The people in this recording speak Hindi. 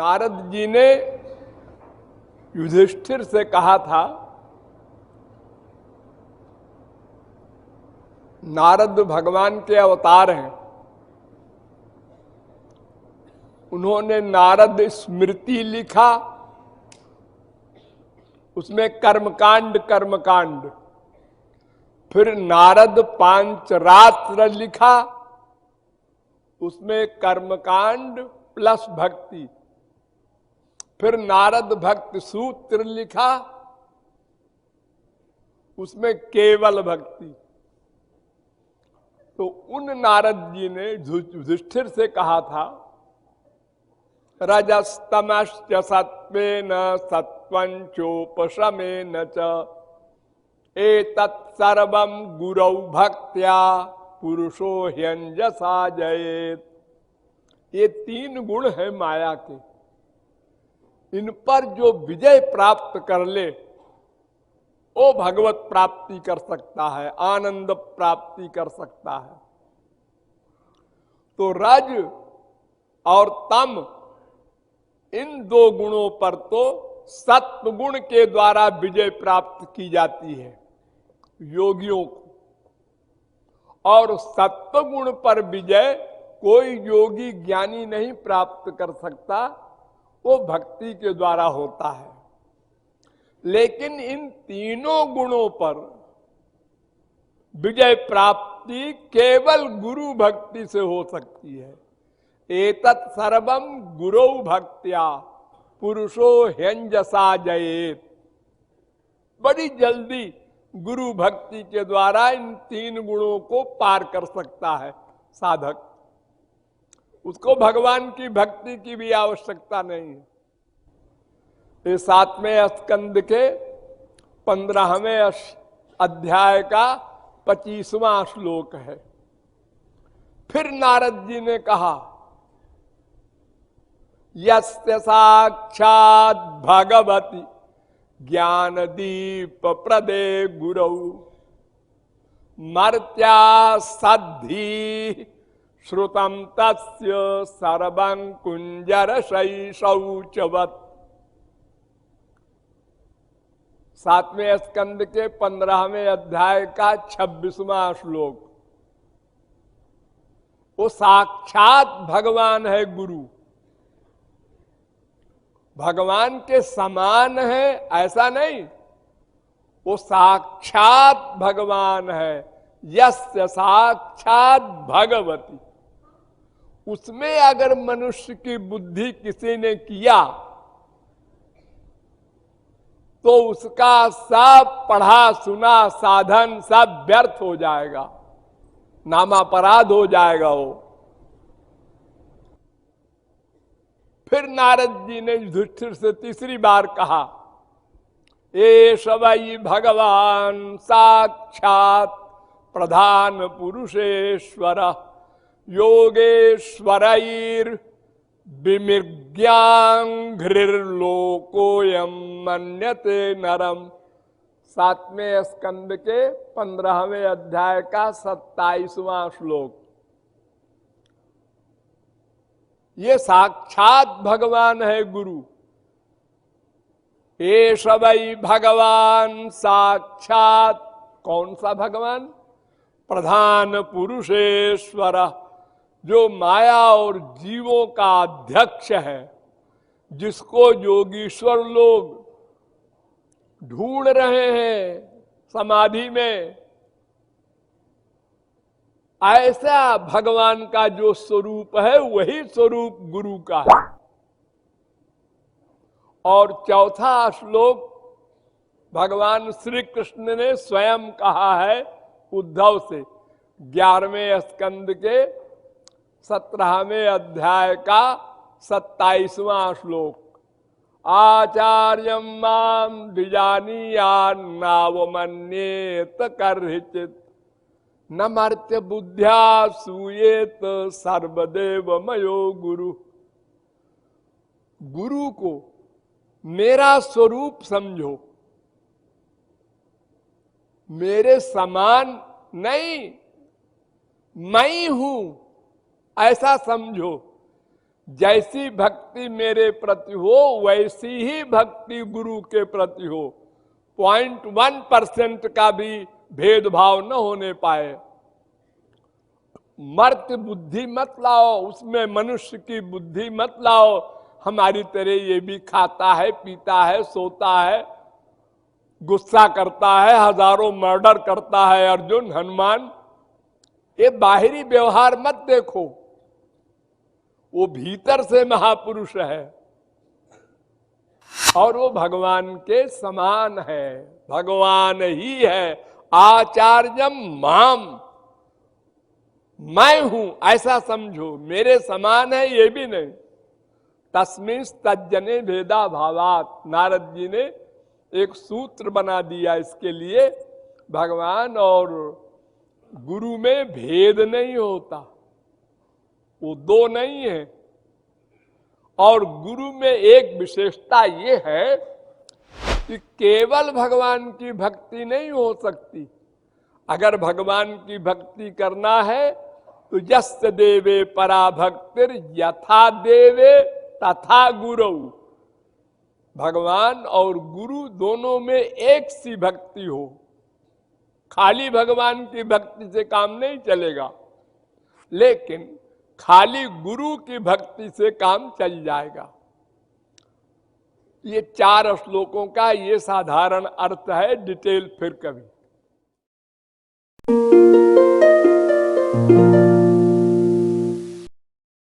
नारद जी ने युधिष्ठिर से कहा था, नारद भगवान के अवतार हैं, उन्होंने नारद स्मृति लिखा, उसमें कर्मकांड, फिर नारद पांचरात्र लिखा, उसमें कर्मकांड प्लस भक्ति, फिर नारद भक्ति सूत्र लिखा, उसमें केवल भक्ति। तो उन नारद जी ने युधिष्ठिर से कहा था, रजस्तमश्च सत्वेन सत्वं चोपशमेन च एतत् सर्वं गुरौ भक्त्या पुरुषो ह्यंजसा जयेत। ये तीन गुण है माया के, इन पर जो विजय प्राप्त कर ले वो भगवत प्राप्ति कर सकता है, आनंद प्राप्ति कर सकता है। तो रज और तम, इन दो गुणों पर तो सत्व गुण के द्वारा विजय प्राप्त की जाती है योगियों को, और सत्व गुण पर विजय कोई योगी ज्ञानी नहीं प्राप्त कर सकता, वो भक्ति के द्वारा होता है। लेकिन इन तीनों गुणों पर विजय प्राप्ति केवल गुरु भक्ति से हो सकती है। एतत् सर्वम गुरौ भक्त्या पुरुषो ह्यंजसा जयेत। बड़ी जल्दी गुरु भक्ति के द्वारा इन तीन गुणों को पार कर सकता है साधक, उसको भगवान की भक्ति की भी आवश्यकता नहीं है। ये 7वें स्कंद के 15वें अध्याय का 25वां श्लोक है। फिर नारद जी ने कहा, यस्य साक्षात् भगवती ज्ञान दीप प्रदे गुरौ मर्त्या सद्धि श्रुतम तस्य सर्वं कुंजर शौचवत्। 7वें स्कंद के 15वें अध्याय का 26वां श्लोक। वो साक्षात भगवान है गुरु, भगवान के समान है ऐसा नहीं, वो साक्षात भगवान है। यस्य साक्षात भगवती, उसमें अगर मनुष्य की बुद्धि किसी ने किया तो उसका सब पढ़ा सुना साधन सब व्यर्थ हो जाएगा, नामापराध हो जाएगा वो। फिर नारद जी ने युधिष्ठिर से तीसरी बार कहा, एष वै भगवान साक्षात प्रधान पुरुषेश्वर योगेश्वरैर विमृग्यांघ्रिर्लोकोयम मन्यते नरम। 7वें स्कंद के 15वें अध्याय का 27वां श्लोक। ये साक्षात भगवान है गुरु। एष वै भगवान साक्षात, कौन सा भगवान? प्रधान पुरुषेश्वर, जो माया और जीवों का अध्यक्ष है, जिसको योगीश्वर लोग ढूंढ रहे हैं समाधि में। ऐसा भगवान का जो स्वरूप है वही स्वरूप गुरु का है। और चौथा श्लोक भगवान श्री कृष्ण ने स्वयं कहा है उद्धव से, 11वें स्कंद के 17वें अध्याय का 27वां श्लोक। आचार्यम माम द्विजानीयान्नावमन्येत कर्हिचित् न मर्त्य बुद्ध्या सूयेत सर्वदेव मयो गुरु। गुरु को मेरा स्वरूप समझो, मेरे समान नहीं, मैं हूं ऐसा समझो। जैसी भक्ति मेरे प्रति हो वैसी ही भक्ति गुरु के प्रति हो। 0.1% का भी भेदभाव न होने पाए। मर्त बुद्धि मत लाओ, उसमें मनुष्य की बुद्धि मत लाओ। हमारी तरह ये भी खाता है, पीता है, सोता है, गुस्सा करता है, हजारों मर्डर करता है अर्जुन, हनुमान। ये बाहरी व्यवहार मत देखो, वो भीतर से महापुरुष है और वो भगवान के समान है, भगवान ही है। आचार्यम माम, मैं हूं ऐसा समझो, मेरे समान है ये भी नहीं। तस्मिन् तज्जने भेदा भावात, नारद जी ने एक सूत्र बना दिया इसके लिए। भगवान और गुरु में भेद नहीं होता, वो दो नहीं है। और गुरु में एक विशेषता ये है कि केवल भगवान की भक्ति नहीं हो सकती। अगर भगवान की भक्ति करना है तो यस्य देवे परा भक्तिर यथा देवे तथा गुरु। भगवान और गुरु दोनों में एक सी भक्ति हो। खाली भगवान की भक्ति से काम नहीं चलेगा, लेकिन खाली गुरु की भक्ति से काम चल जाएगा। ये 4 श्लोकों का ये साधारण अर्थ है, डिटेल फिर कभी।